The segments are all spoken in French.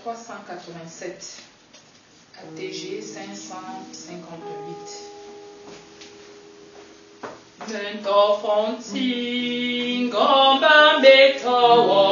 387. ATG 558. Mentofonti ngomba betowo.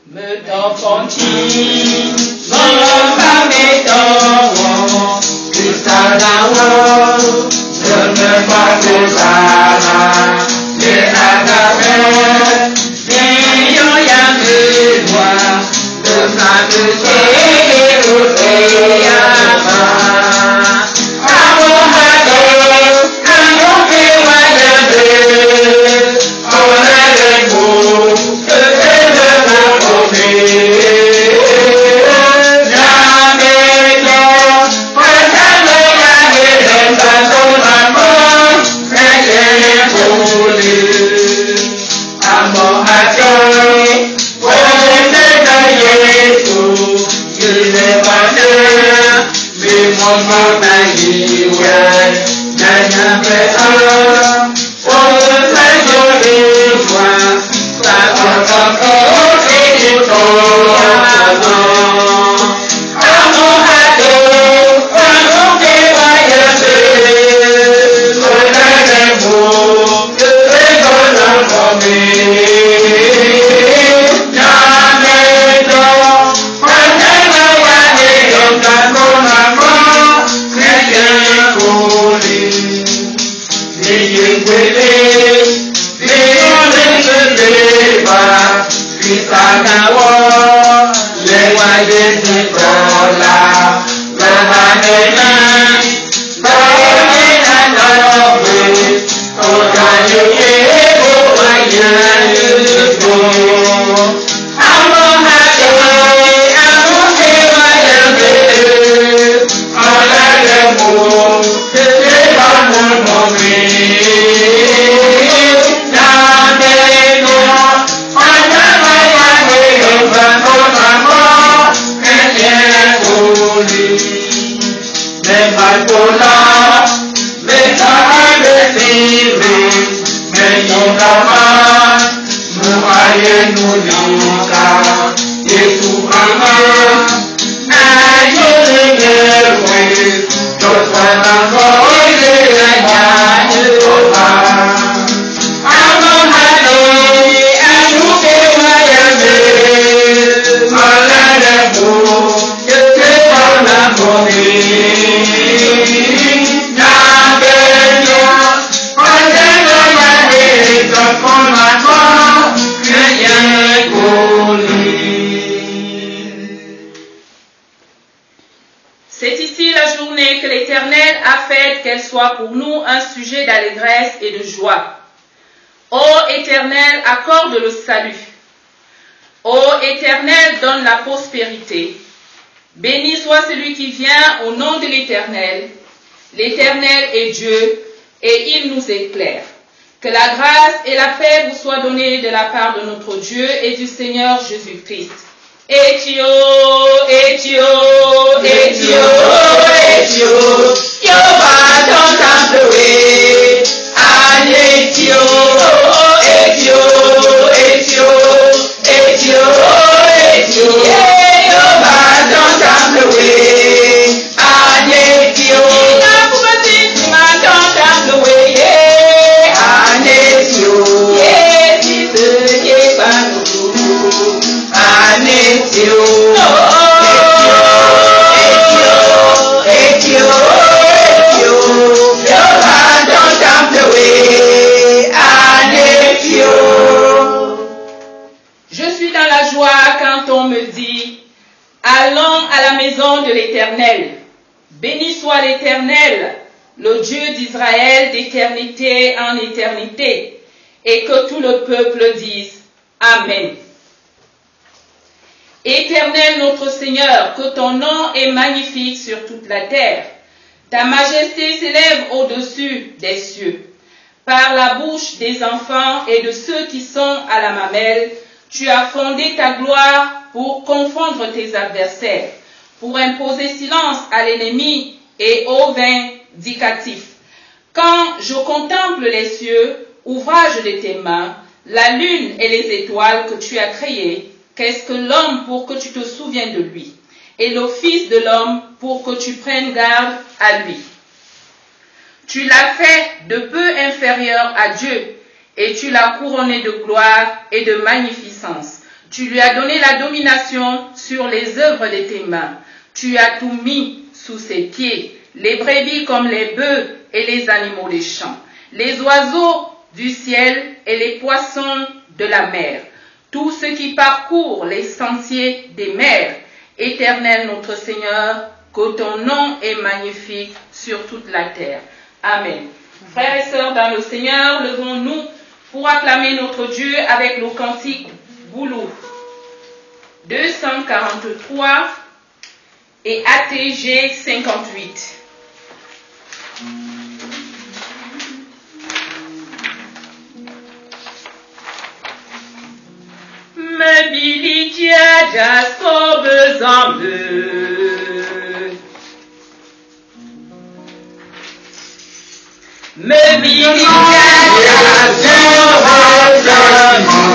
Mentofonti ngomba betowo. Kisadawo dememba kesana. Yenagabe neyo yang kedua. Demnabe keru eyama. C'est ici la journée que l'Éternel a faite, qu'elle soit pour nous un sujet d'allégresse et de joie. Ô Éternel, accorde le salut. Ô Éternel, donne la prospérité. Béni soit celui qui vient au nom de l'Éternel. L'Éternel est Dieu et il nous éclaire. Que la grâce et la paix vous soient données de la part de notre Dieu et du Seigneur Jésus-Christ. Etio, Etio, Etio, Etio, Yoba don't come away. And Etio, Etio, Etio, Etio, Etio, Yoba don't come away. And Etio, don't come away. And Etio, Je suis dans la joie quand on me dit, allons à la maison de l'Éternel. Béni soit l'Éternel, le Dieu d'Israël d'éternité en éternité, et que tout le peuple dise Amen. Éternel notre Seigneur, que ton nom est magnifique sur toute la terre. Ta majesté s'élève au-dessus des cieux. Par la bouche des enfants et de ceux qui sont à la mamelle, tu as fondé ta gloire pour confondre tes adversaires, pour imposer silence à l'ennemi et au vindicatif. Quand je contemple les cieux, ouvrage de tes mains, la lune et les étoiles que tu as créées, Qu'est-ce que l'homme pour que tu te souviennes de lui, et le Fils de l'homme pour que tu prennes garde à lui? Tu l'as fait de peu inférieur à Dieu, et tu l'as couronné de gloire et de magnificence. Tu lui as donné la domination sur les œuvres de tes mains. Tu as tout mis sous ses pieds, les brebis comme les bœufs et les animaux des champs, les oiseaux du ciel et les poissons de la mer, tout ce qui parcourt les sentiers des mers. Éternel notre Seigneur, que ton nom est magnifique sur toute la terre. Amen. Frères et sœurs dans le Seigneur, levons-nous pour acclamer notre Dieu avec le cantique Boulou 243 et ATG 58. Me bilitia jaspo bezambe me bilitia jaspo bezambe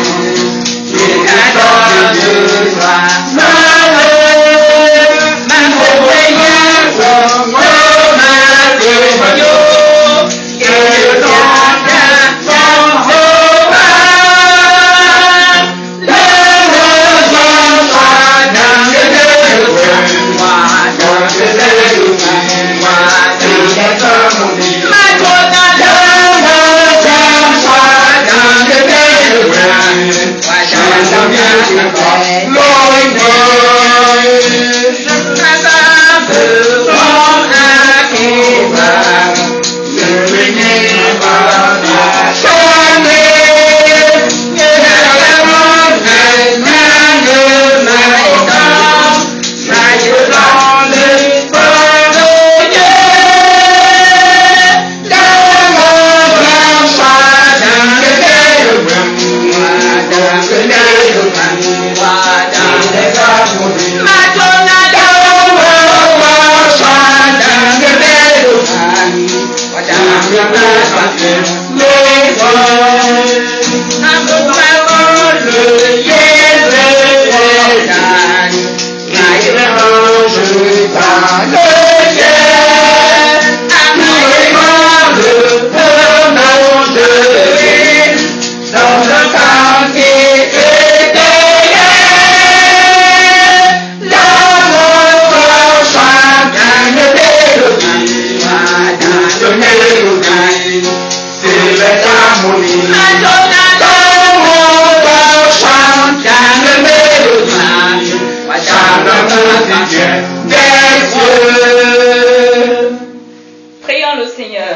Prions le Seigneur.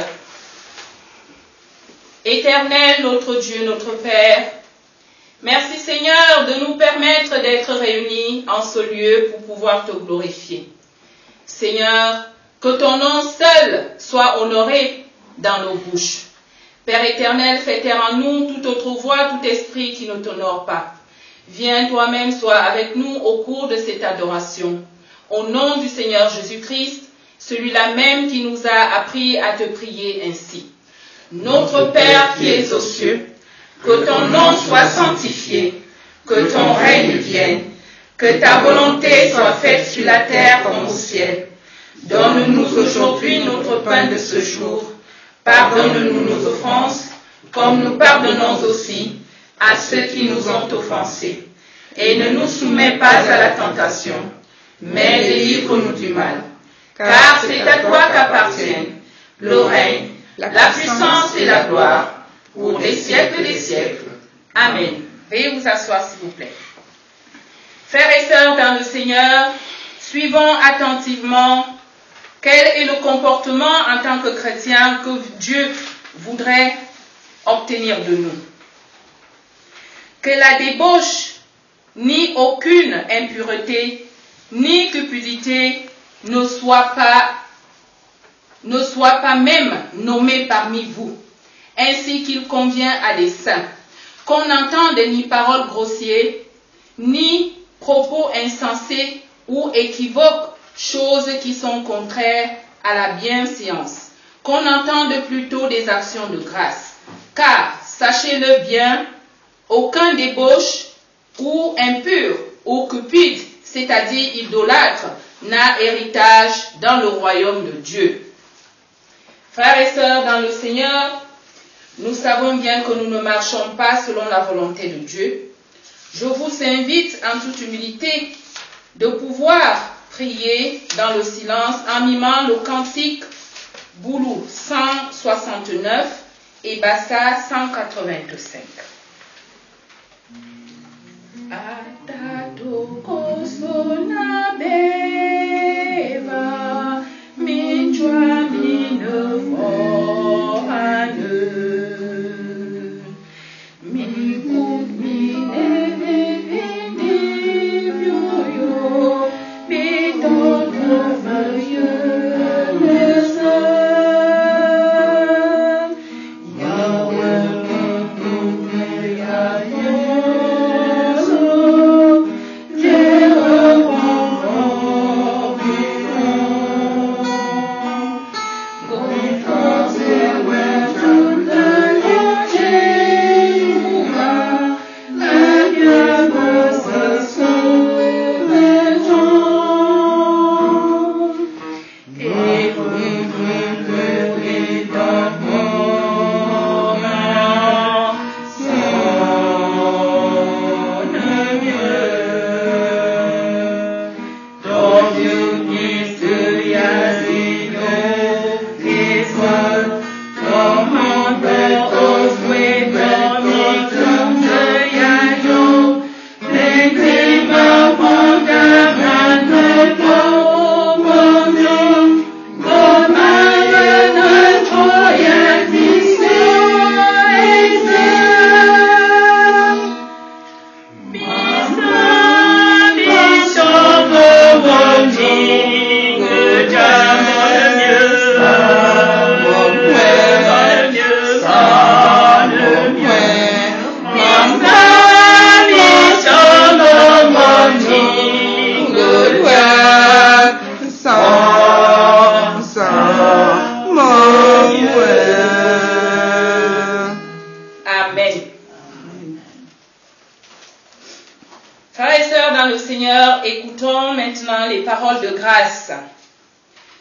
Éternel, notre Dieu, notre Père, merci Seigneur de nous permettre d'être réunis en ce lieu pour pouvoir te glorifier. Seigneur, que ton nom seul soit honoré dans nos bouches. Père éternel, fais taire en nous toute autre voix, tout esprit qui ne t'honore pas. Viens toi-même, sois avec nous au cours de cette adoration. Au nom du Seigneur Jésus-Christ, celui-là même qui nous a appris à te prier ainsi. Notre Père qui es aux cieux, que ton nom soit sanctifié, que ton règne vienne, que ta volonté soit faite sur la terre comme au ciel. Donne-nous aujourd'hui notre pain de ce jour. Pardonne-nous nos offenses, comme nous pardonnons aussi à ceux qui nous ont offensés. Et ne nous soumets pas à la tentation, mais délivre-nous du mal. Car c'est à toi qu'appartiennent le règne, la puissance et la gloire, pour les siècles des siècles. Amen. Veuillez vous asseoir, s'il vous plaît. Frères et sœurs dans le Seigneur, suivons attentivement quel est le comportement en tant que chrétien que Dieu voudrait obtenir de nous. Que la débauche, ni aucune impureté, ni cupidité ne soit pas même nommée parmi vous, ainsi qu'il convient à des saints, qu'on n'entende ni paroles grossières, ni propos insensés ou équivoques, choses qui sont contraires à la bienséance, qu'on entende plutôt des actions de grâce. Car, sachez-le bien, aucun débauche ou impur, ou cupide, c'est-à-dire idolâtre, n'a héritage dans le royaume de Dieu. Frères et sœurs dans le Seigneur, nous savons bien que nous ne marchons pas selon la volonté de Dieu. Je vous invite en toute humilité de pouvoir prier dans le silence en mimant le cantique Boulou 169 et Bassa 185. Atato sona beva minchwa minevoane mikut minevindivyo biton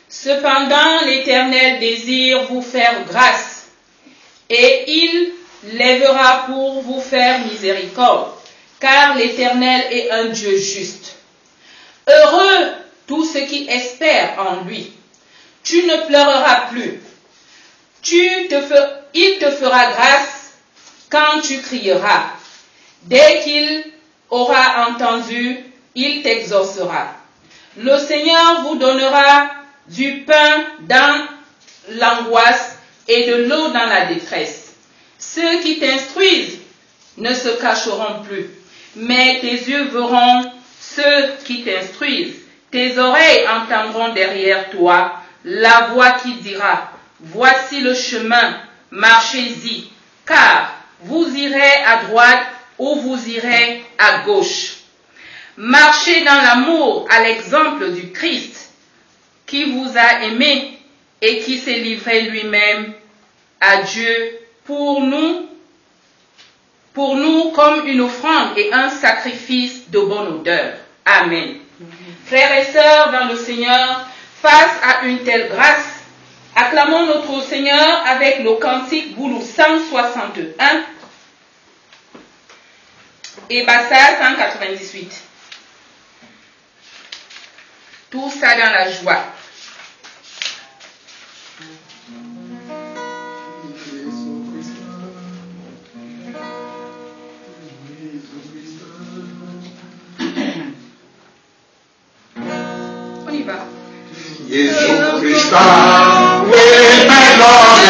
Cependant, l'Éternel désire vous faire grâce, et il lèvera pour vous faire miséricorde, car l'Éternel est un Dieu juste. Heureux tous ceux qui espèrent en lui. Tu ne pleureras plus. Il te fera grâce quand tu crieras. Dès qu'il aura entendu, il t'exaucera. Le Seigneur vous donnera du pain dans l'angoisse et de l'eau dans la détresse. Ceux qui t'instruisent ne se cacheront plus, mais tes yeux verront ceux qui t'instruisent. Tes oreilles entendront derrière toi la voix qui dira, voici le chemin, marchez-y, car vous irez à droite ou vous irez à gauche. Marchez dans l'amour à l'exemple du Christ, qui vous a aimé et qui s'est livré lui-même à Dieu pour nous comme une offrande et un sacrifice de bonne odeur. Amen. Frères et sœurs dans le Seigneur, face à une telle grâce, acclamons notre Seigneur avec le cantique Boulou 161 et Bassa 198. Tout ça dans la joie. On y va. Jésus Christ, oui, mais l'homme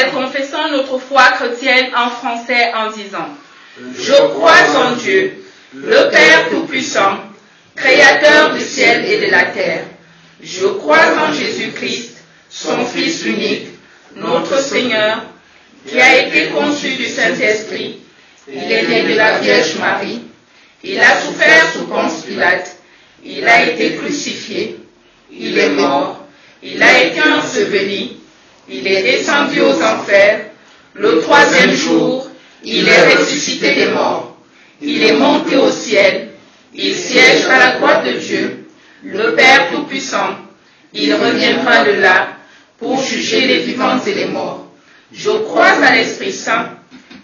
éternel, confessons notre foi chrétienne en français en disant: Je crois en Dieu, le Père Tout-Puissant, Créateur du ciel et de la terre. Je crois en Jésus-Christ, son Fils unique, notre Seigneur, qui a été conçu du Saint-Esprit. Il est né de la Vierge Marie. Il a souffert sous Ponce Pilate. Il a été crucifié. Il est mort. Il a été enseveli. Il est descendu aux enfers. Le troisième jour, il est ressuscité des morts. Il est monté au ciel. Il siège à la droite de Dieu, le Père Tout-Puissant. Il reviendra de là pour juger les vivants et les morts. Je crois à l'Esprit Saint,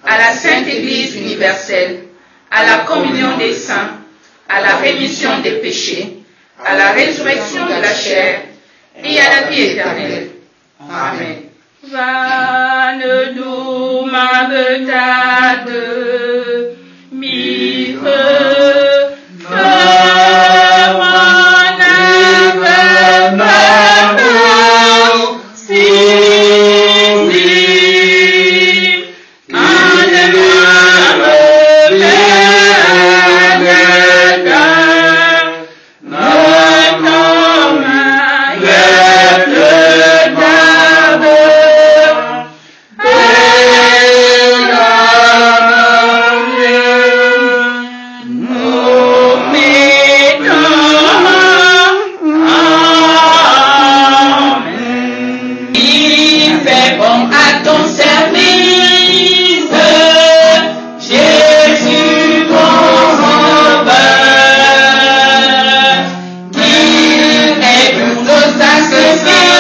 à la Sainte Église universelle, à la communion des saints, à la rémission des péchés, à la résurrection de la chair et à la vie éternelle. Amen. Vane duma betade, mire, Sacrifice.